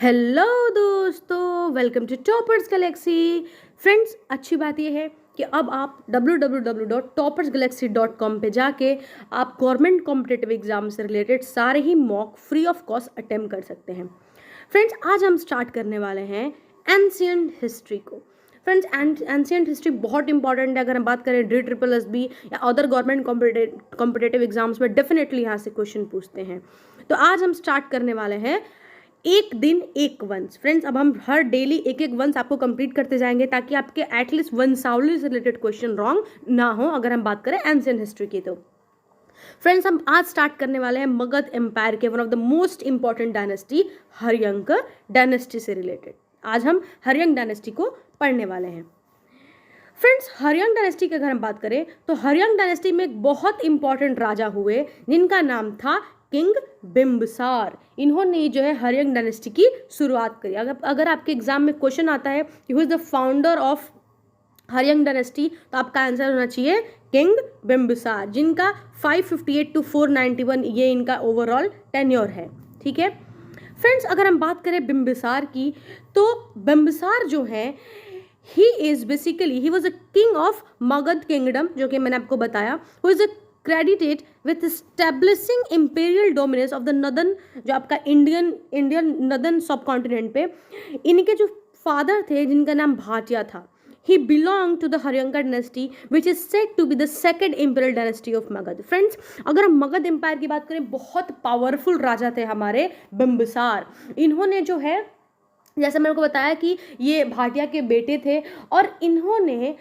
Hello दोस्तों, welcome to Toppers Galaxy. Friends, अच्छी बात यह है कि अब आप www.toppersgalaxy.com पे जाके आप गवर्नमेंट कॉम्पिटिटिव एग्जाम से रिलेटेड सारे ही mock free of cost attempt कर सकते हैं। फ्रेंड्स, आज हम स्टार्ट करने वाले हैं एंशिएंट हिस्ट्री को। फ्रेंड्स, एंशिएंट हिस्ट्री बहुत इंपॉर्टेंट है। अगर हम बात करें DSSB या अदर गवर्नमेंट कॉम्पिटिटिव एग्जाम्स में डेफिनेटली यहाँ से क्वेश्चन पूछते हैं। तो आज हम स्टार्ट करने वाले हैं एक दिन एक वंश। फ्रेंड्स, अब हम हर डेली एक एक वंश आपको कंप्लीट करते जाएंगे ताकि आपके एटलीस्ट वंशावली से रिलेटेड क्वेश्चन रॉन्ग ना हो अगर हम बात करें एंशिएंट हिस्ट्री की। तो फ्रेंड्स, हम आज स्टार्ट करने वाले हैं मगध एम्पायर के one of the most important dynasty Haryanka dynasty से रिलेटेड। आज हम हर्यंक डायनेस्टी को पढ़ने वाले हैं। फ्रेंड्स, हर्यंक डायनेस्टी की अगर हम बात करें तो हर्यंक डायनेस्टी में एक बहुत इंपॉर्टेंट राजा हुए जिनका नाम था किंग बिम्बिसार। इन्होंने जो है हर्यंक डायनेस्टी की शुरुआत करी। अगर आपके एग्जाम में क्वेश्चन आता है कि who is the founder of Haryanka dynasty, तो आपका आंसर होना चाहिए किंग बिम्बिसार, जिनका 558 to 491 ये इनका ओवरऑल टेन्योर है। ठीक है फ्रेंड्स, अगर हम बात करें बिम्बिसार की तो बिम्बिसार जो है he was a king of Magadh kingdom, जो कि मैंने आपको बताया। Who is a credited with establishing imperial dominance of the northern, जो आपका इंडियन नदर्न सब कॉन्टिनेंट पे। इनके जो फादर थे जिनका नाम भाटिया था, he belonged to the Haryanka dynasty which is said to be the second imperial dynasty of Magad। Friends, अगर हम मगध एम्पायर की बात करें, बहुत पावरफुल राजा थे हमारे बिम्बिसार। इन्होंने जो है, जैसे मैंने को बताया कि ये भाटिया के बेटे थे, और इन्होंने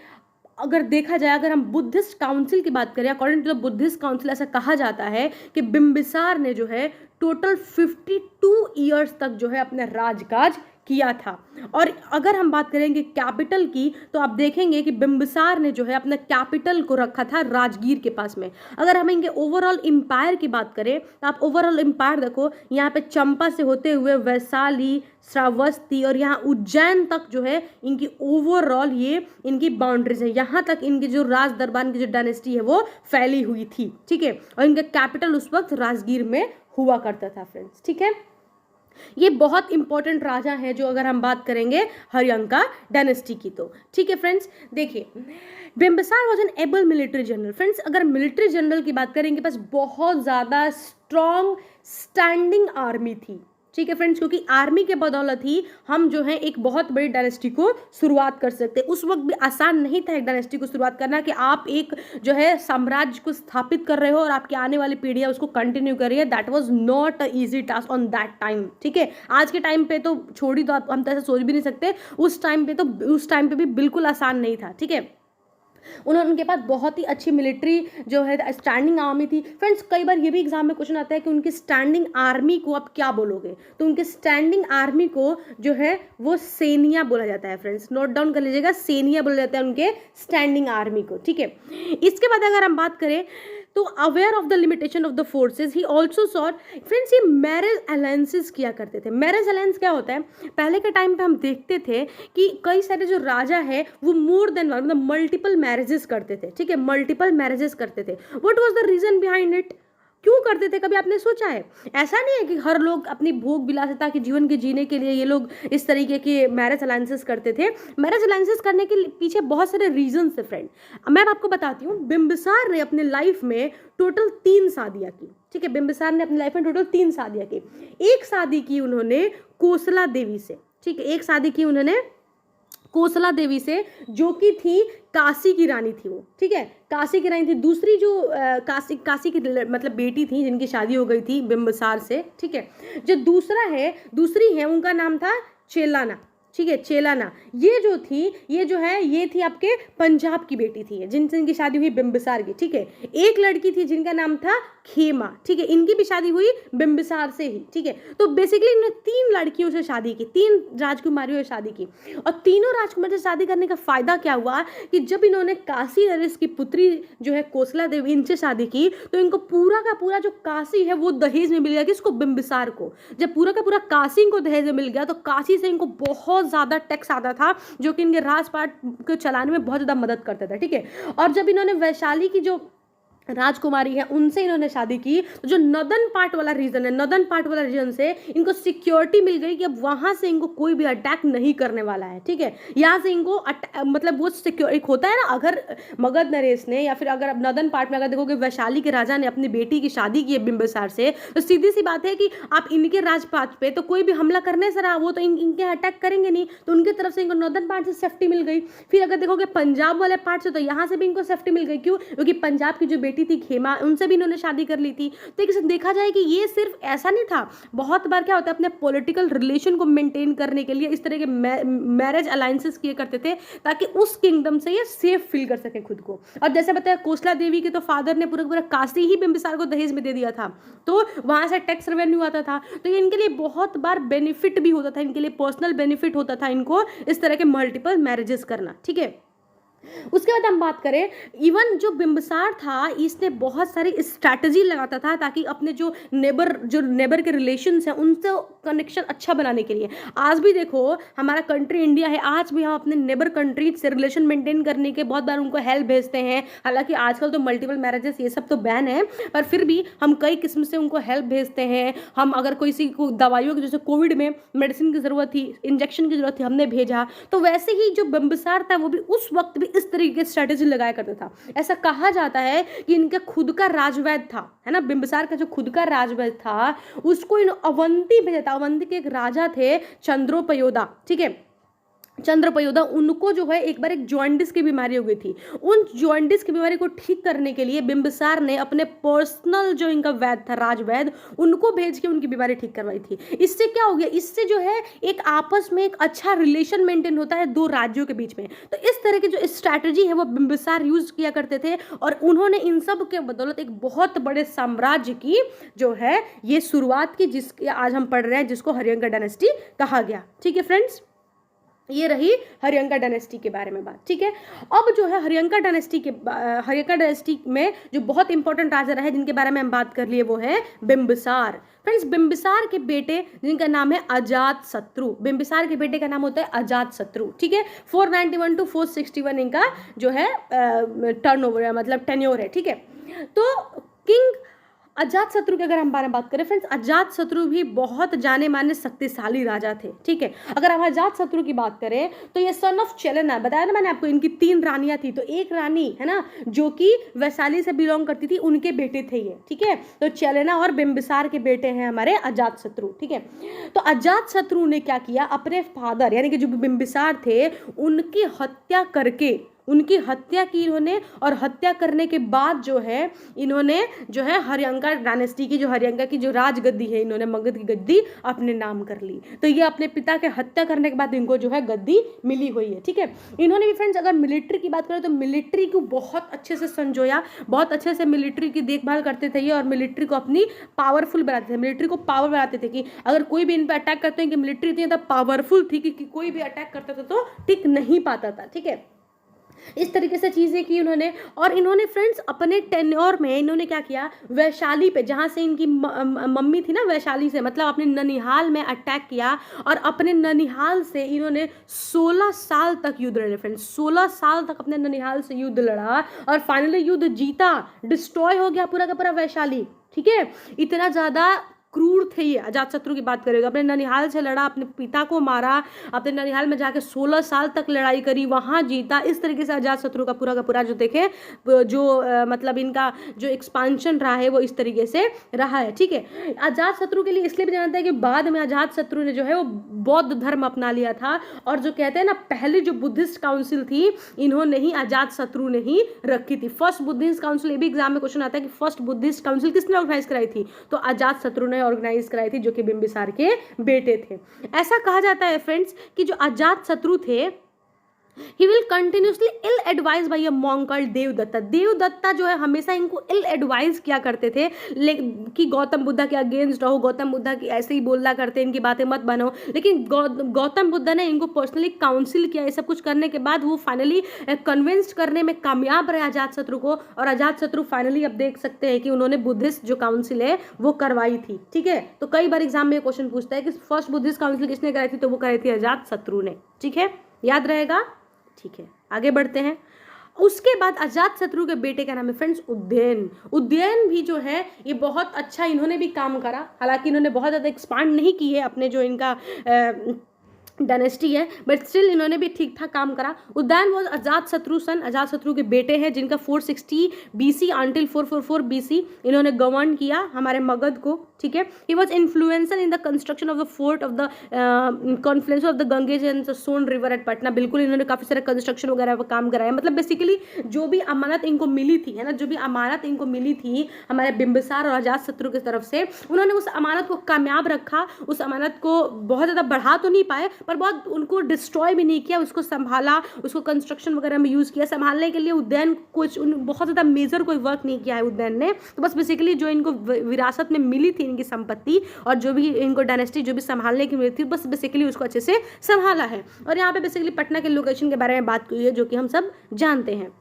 अगर देखा जाए, अगर हम बुद्धिस्ट काउंसिल की बात करें, according to the Buddhist council ऐसा कहा जाता है कि बिम्बिसार ने जो है टोटल 52 ईयर्स तक जो है अपना राजकाज किया था। और अगर हम बात करेंगे कैपिटल की, तो आप देखेंगे कि बिम्बिसार ने जो है अपना कैपिटल को रखा था राजगीर के पास में। अगर हम इनके ओवरऑल एम्पायर की बात करें तो आप ओवरऑल एम्पायर देखो, यहाँ पे चंपा से होते हुए वैशाली, श्रावस्ती और यहाँ उज्जैन तक जो है इनकी ओवरऑल ये इनकी बाउंड्रीज है। यहाँ तक इनकी जो राज दरबार की जो डायनेस्टी है वो फैली हुई थी। ठीक है, और इनका कैपिटल उस वक्त राजगीर में हुआ करता था। फ्रेंड्स, ठीक है, ये बहुत इंपॉर्टेंट राजा है जो अगर हम बात करेंगे हर्यंका डायनेस्टी की। तो ठीक है फ्रेंड्स, देखिए Bimbisara was an able military general. Friends, अगर मिलिट्री जनरल की बात करेंगे, बस बहुत ज़्यादा स्ट्रॉन्ग स्टैंडिंग आर्मी थी। ठीक है फ्रेंड्स, क्योंकि आर्मी के बदौलत ही हम जो है एक बहुत बड़ी डायनेस्टी को शुरुआत कर सकते हैं। उस वक्त भी आसान नहीं था एक डायनेस्टी को शुरुआत करना, कि आप एक जो है साम्राज्य को स्थापित कर रहे हो और आपकी आने वाली पीढ़ियां उसको कंटिन्यू कर रही है। That was not a easy task on that time. ठीक है, आज के टाइम पे तो छोड़ी, तो हम तो ऐसा सोच भी नहीं सकते। उस टाइम पे भी बिल्कुल आसान नहीं था। ठीक है, उनके पास बहुत ही अच्छी मिलिट्री जो है स्टैंडिंग आर्मी थी। फ्रेंड्स, कई बार ये भी एग्जाम में क्वेश्चन आता है कि उनकी स्टैंडिंग आर्मी को आप क्या बोलोगे, तो उनके स्टैंडिंग आर्मी को जो है वो सेनिया बोला जाता है। फ्रेंड्स, नोट डाउन कर लीजिएगा, सेनिया बोला जाता है उनके स्टैंडिंग आर्मी को। ठीक है, इसके बाद अगर हम बात करें तो aware of the limitation of the forces he also sought. Friends, ये मैरिज अलायंसेस किया करते थे। मैरिज अलायंस क्या होता है, पहले के टाइम पे हम देखते थे कि कई सारे जो राजा है वो मोर देन वन, मतलब मल्टीपल मैरिजेस करते थे। ठीक है, मल्टीपल मैरिजेस करते थे। What was the reason behind it, क्यों करते थे, कभी आपने सोचा है? ऐसा नहीं है कि हर लोग अपनी भोग विलासिता के जीवन के जीने के लिए ये लोग इस तरीके के मैरिज अलायंसेस करते थे। मैरिज अलायंसेस करने के पीछे बहुत सारे रीजंस है फ्रेंड। मैं आपको बताती हूँ, बिम्बिसार ने अपने लाइफ में टोटल 3 शादियाँ की। ठीक है, बिम्बिसार ने अपनी लाइफ में टोटल 3 शादियाँ की। एक शादी की उन्होंने कोसला देवी से। ठीक है, एक शादी की उन्होंने कोसला देवी से, जो कि थी काशी की रानी थी वो। ठीक है, काशी की रानी थी। दूसरी जो काशी की मतलब बेटी थी जिनकी शादी हो गई थी बिम्बिसार से। ठीक है, जो दूसरी है उनका नाम था चेलाना। ठीक है, चेलाना ये थी आपके पंजाब की बेटी थी, जिनकी शादी हुई बिम्बिसार की। ठीक है, एक लड़की थी जिनका नाम था खेमा। ठीक है, इनकी भी शादी हुई बिम्बिसार से ही। ठीक है, तो बेसिकली इन्होंने 3 लड़कियों से शादी की, 3 राजकुमारियों से शादी की। और तीनों राजकुमारी से शादी करने का फायदा क्या हुआ कि जब इन्होंने काशी नरेश की पुत्री जो है कोसला देवी, इनसे शादी की, तो इनको पूरा का पूरा जो काशी है वो दहेज में मिल गया। किसको? बिम्बिसार को। जब पूरा का पूरा काशी इनको दहेज में मिल गया, तो काशी से इनको बहुत ज्यादा टैक्स आता था, जो कि इनके राजपाट को चलाने में बहुत ज्यादा मदद करता था। ठीक है, और जब इन्होंने वैशाली की जो राजकुमारी है, उनसे इन्होंने शादी की। तो जो नॉर्दर्न पार्ट वाला रीजन है, नॉर्दर्न पार्ट वाला रीजन से इनको सिक्योरिटी मिल गई कि अब वहां से इनको कोई भी अटैक नहीं करने वाला है, ठीक है। यहाँ से इनको मतलब वो सिक्योर, एक होता है ना, अगर मगध नरेश ने या फिर अगर अब नॉर्दर्न पार्ट में अगर देखोगे वैशाली के राजा ने अपनी बेटी की शादी की है बिंबिसार से, तो सीधी सी बात है कि आप इनके राजपाट पे तो कोई भी हमला करने से रहा, वो तो इनके अटैक करेंगे नहीं, तो उनकी तरफ से इनको नॉर्दर्न पार्ट से सेफ्टी मिल गई। फिर अगर देखोगे पंजाब वाले पार्ट से, तो यहाँ से भी इनको सेफ्टी मिल गई। क्यों? क्योंकि पंजाब की जो बेटी थी खेमा, उनसे भी इन्होंने शादी कर ली थी। तो एक देखा जाए कि ये सिर्फ ऐसा नहीं था, बहुत बार क्या होता है अपने पॉलिटिकल रिलेशन को मेंटेन करने के लिए इस तरह के मैरिज अलायंसेस किए करते थे, ताकि उस किंगडम से ये सेफ फील कर सके खुद को। और जैसे बताया कोसला देवी के तो फादर ने पूरा पूरा काशी ही बिंबिसार को दहेज में दे दिया था, तो वहां से टैक्स रेवेन्यू आता था। तो ये इनके लिए बहुत बार बेनिफिट भी होता था, इनके लिए पर्सनल बेनिफिट होता था इनको इस तरह के मल्टीपल मैरिजेस करना, ठीक है। उसके बाद हम बात करें, इवन जो बिंबिसार था इसने बहुत सारी स्ट्रैटेजी लगाता था ताकि अपने जो नेबर के रिलेशंस हैं उनसे कनेक्शन अच्छा बनाने के लिए। आज भी देखो हमारा कंट्री इंडिया है, आज भी हम अपने नेबर कंट्रीज से रिलेशन मेंटेन करने के बहुत बार उनको हेल्प भेजते हैं। हालांकि आजकल तो मल्टीपल मैरिजेस ये सब तो बैन है, पर फिर भी हम कई किस्म से उनको हेल्प भेजते हैं। हम अगर किसी को दवाइयों की, जैसे कोविड में मेडिसिन की जरूरत थी, इंजेक्शन की जरूरत थी, हमने भेजा, तो वैसे ही जो बिंबिसार था वो भी उस वक्त भी इस तरीके की स्ट्रेटेजी लगाया करता था। ऐसा कहा जाता है कि इनका खुद का राजवैद्य था, है ना, बिंबिसार का जो खुद का राजवैद्य था उसको इन अवंती भेजा था। अवंती के एक राजा थे चंद्रोपयोदा, ठीक है, चंद्रपयोदा, उनको जो है एक बार एक जॉन्डिस की बीमारी हो गई थी। उन जॉन्डिस की बीमारी को ठीक करने के लिए बिंबिसार ने अपने पर्सनल जो इनका वैद्य था, राजवैद्य, उनको भेज के उनकी बीमारी ठीक करवाई थी। इससे क्या हो गया, इससे जो है एक आपस में एक अच्छा रिलेशन मेंटेन होता है दो राज्यों के बीच में। तो इस तरह की जो स्ट्रैटेजी है वो बिंबिसार यूज किया करते थे, और उन्होंने इन सब के बदौलत एक बहुत बड़े साम्राज्य की जो है ये शुरुआत की, जिसकी आज हम पढ़ रहे हैं, जिसको हरियंका डायनेस्टी कहा गया, ठीक है फ्रेंड्स। ये रही हरियंका डायनेस्टी के बारे में बात, ठीक है। अब जो है हरियंका डायनेस्टी में जो बहुत इंपॉर्टेंट राजा रहे जिनके बारे में हम बात कर लिए वो है बिंबिसार। फ्रेंड्स, बिंबिसार के बेटे जिनका नाम है अजात शत्रु, बिंबिसार के बेटे का नाम होता है अजात शत्रु, ठीक है। 491 to 461 इनका जो है टर्नओवर है, मतलब टेन्योर है, ठीक है। तो किंग अजात शत्रु की अगर हम बारे में बात करें फ्रेंड्स, अजात शत्रु भी बहुत जाने माने शक्तिशाली राजा थे, ठीक है। अगर हम अजात शत्रु की बात करें तो ये सन ऑफ चेलेना, बताया ना मैंने आपको, इनकी 3 रानियां थी, तो एक रानी है ना जो कि वैशाली से बिलोंग करती थी, उनके बेटे थे ये, ठीक है। तो चेलेना और बिंबिसार के बेटे हैं हमारे अजात शत्रु, ठीक है। तो अजात शत्रु ने क्या किया, अपने फादर यानी कि जो बिंबिसार थे उनकी हत्या करके, उनकी हत्या की इन्होंने, और हत्या करने के बाद जो है इन्होंने जो है हरियंका डायनेस्टी की, जो हरियंका की जो राजगद्दी है, इन्होंने मगध की गद्दी अपने नाम कर ली। तो ये अपने पिता के हत्या करने के बाद इनको जो है गद्दी मिली हुई है, ठीक है। इन्होंने भी फ्रेंड्स अगर मिलिट्री की बात करें तो मिलिट्री को बहुत अच्छे से संजोया, बहुत अच्छे से मिलिट्री की देखभाल करते थे ये, और मिलिट्री को अपनी पावरफुल बनाते थे, मिलिट्री को पावर बनाते थे कि अगर कोई भी इन पर अटैक करते हैं कि मिलिट्री इतनी ज़्यादा पावरफुल थी कि कोई भी अटैक करता था तो टिक नहीं पाता था, ठीक है। इस तरीके से चीज़ें की उन्होंने। और इन्होंने फ्रेंड्स अपने टेन्योर में इन्होंने क्या किया, वैशाली पे जहाँ से इनकी मम्मी थी ना, वैशाली से, मतलब अपने ननिहाल में अटैक किया, और अपने ननिहाल से इन्होंने 16 साल तक युद्ध लड़े फ्रेंड्स, 16 साल तक अपने ननिहाल से युद्ध लड़ा, और फाइनली युद्ध जीता, डिस्ट्रॉय हो गया पूरा का पूरा वैशाली, ठीक है। इतना ज़्यादा क्रूर थे ये। अजात शत्रु की बात करेगा, अपने ननिहाल से लड़ा, अपने पिता को मारा, अपने ननिहाल में जाके 16 साल तक लड़ाई करी, वहाँ जीता। इस तरीके से अजात शत्रु का पूरा जो देखे जो मतलब इनका जो एक्सपांशन रहा है वो इस तरीके से रहा है, ठीक है। अजात शत्रु के लिए इसलिए भी जानते हैं कि बाद में अजात शत्रु ने जो है वो बौद्ध धर्म अपना लिया था, और जो कहते हैं ना पहली जो बुद्धिस्ट काउंसिल थी इन्होंने ही अजात शत्रु ने ही रखी थी। फर्स्ट बुद्धिस्ट काउंसिल, ये भी एग्जाम में क्वेश्चन आता है कि फर्स्ट बुद्धिस्ट काउंसिल किसने ऑर्गेनाइज कराई थी, तो अजात शत्रु ने ऑर्गेनाइज कराई थी, जो कि बिंबिसार के बेटे थे। ऐसा कहा जाता है फ्रेंड्स कि जो अजात शत्रु थे he will continuously ill advised by a monk called Devdatta. Devdatta जो है हमेशा इनको इल एडवाइज किया करते थे कि गौतम बुद्धा के अगेंस्ट रहो, गौतम बुद्धा की ऐसे ही बोलना करते, इनकी बातें मत बनो। लेकिन गौतम बुद्धा ने इनको पर्सनली काउंसिल किया, ये सब कुछ करने के बाद वो फाइनली कन्विंस करने में कामयाब रहे अजात शत्रु को, और अजात शत्रु फाइनली अब देख सकते हैं कि उन्होंने बुद्धिस्ट जो काउंसिल है वो करवाई थी, ठीक है। तो कई बार एग्जाम में क्वेश्चन पूछता है कि फर्स्ट बुद्धिस्ट काउंसिल किसने कराई थी, तो वो कराई थी अजात शत्रु ने, ठीक है, याद रहेगा, ठीक है। आगे बढ़ते हैं। उसके बाद अजात शत्रु के बेटे का नाम है फ्रेंड्स उदयन। उदयन भी जो है ये बहुत अच्छा इन्होंने भी काम करा, हालांकि इन्होंने बहुत ज़्यादा एक्सपांड नहीं की है अपने जो इनका डायनेस्टी है, बट स्टिल इन्होंने भी ठीक ठाक काम करा। उदयन वॉज अजात शत्रु सन, अजात शत्रु के बेटे हैं जिनका 460 BC अंटिल 444 BC इन्होंने गवर्न किया हमारे मगध को, ठीक है। He was influencer in the construction of the fort of the confluence of the Ganges and Son river at Patna. बिल्कुल इन्होंने काफ़ी सारे कंस्ट्रक्शन वगैरह का काम कराया, मतलब बेसिकली जो भी अमानत इनको मिली थी, है ना, जो भी अमानत इनको मिली थी हमारे बिंबिसार और अजात शत्रु की तरफ से, उन्होंने उस अमानत को कामयाब रखा, उस अमानत को बहुत ज़्यादा बढ़ा तो नहीं पाए पर बहुत उनको डिस्ट्रॉय भी नहीं किया, उसको संभाला, उसको कंस्ट्रक्शन वगैरह में यूज़ किया। संभालने के लिए उदयन कुछ बहुत ज़्यादा मेजर कोई वर्क नहीं किया है उदयन ने, तो बस बेसिकली जो इनको विरासत में मिली थी इनकी संपत्ति और जो भी इनको डायनेस्टी जो भी संभालने की मिली थी, बस बेसिकली उसको अच्छे से संभाला है। और यहाँ पे बेसिकली पटना के लोकेशन के बारे में बात हुई है जो कि हम सब जानते हैं।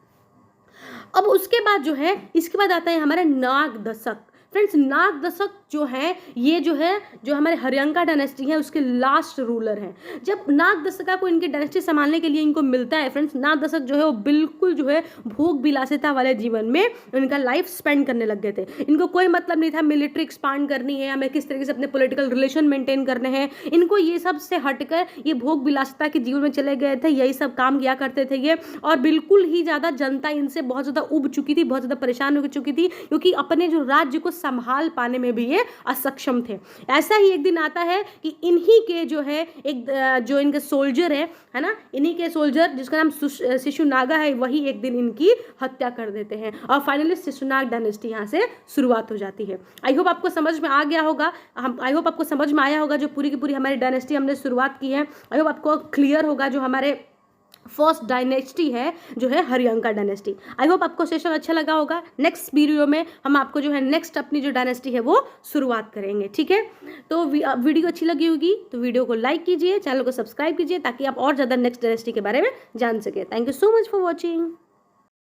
अब उसके बाद जो है, इसके बाद आता है हमारे नाग दशक। फ्रेंड्स नाग दशक जो है ये जो है जो हमारे हरियंका डायनेस्टी है उसके लास्ट रूलर हैं। जब नाग दशका को इनकी डायनेस्टी संभालने के लिए इनको मिलता है फ्रेंड्स, नाग दशक जो है वो बिल्कुल जो है भोग विलासिता वाले जीवन में इनका लाइफ स्पेंड करने लग गए थे। इनको कोई मतलब नहीं था मिलिट्री एक्सपांड करनी है, हमें किस तरीके से अपने पॉलिटिकल रिलेशन मेंटेन करने हैं, इनको ये सब से हटकर ये भोग विलासिता के जीवन में चले गए थे, यही सब काम किया करते थे ये। और बिल्कुल ही ज़्यादा जनता इनसे बहुत ज़्यादा उब चुकी थी, बहुत ज़्यादा परेशान हो चुकी थी, क्योंकि अपने जो राज्य को संभाल पाने में भी ये असक्षम थे। ऐसा ही एक दिन आता है कि इन्हीं के जो है एक जो इनके सोल्जर है ना, इन्हीं के सोल्जर जिसका नाम शिशुनागा है, वही एक दिन इनकी हत्या कर देते हैं और फाइनली शिशुनाग डायनेस्टी यहाँ से शुरुआत हो जाती है। आई होप आपको समझ में आ गया होगा, आई होप आपको समझ में आया होगा जो पूरी की पूरी हमारी डायनेस्टी हमने शुरुआत की है। आई होप आपको क्लियर होगा जो हमारे फर्स्ट डायनेस्टी है जो है हरियंका डायनेस्टी। आई होप आपको सेशन अच्छा लगा होगा। नेक्स्ट वीडियो में हम आपको जो है नेक्स्ट अपनी जो डायनेस्टी है वो शुरुआत करेंगे, ठीक है। तो वीडियो अच्छी लगी होगी तो वीडियो को लाइक कीजिए, चैनल को सब्सक्राइब कीजिए ताकि आप और ज़्यादा नेक्स्ट डायनेस्टी के बारे में जान सके। Thank you so much for watching.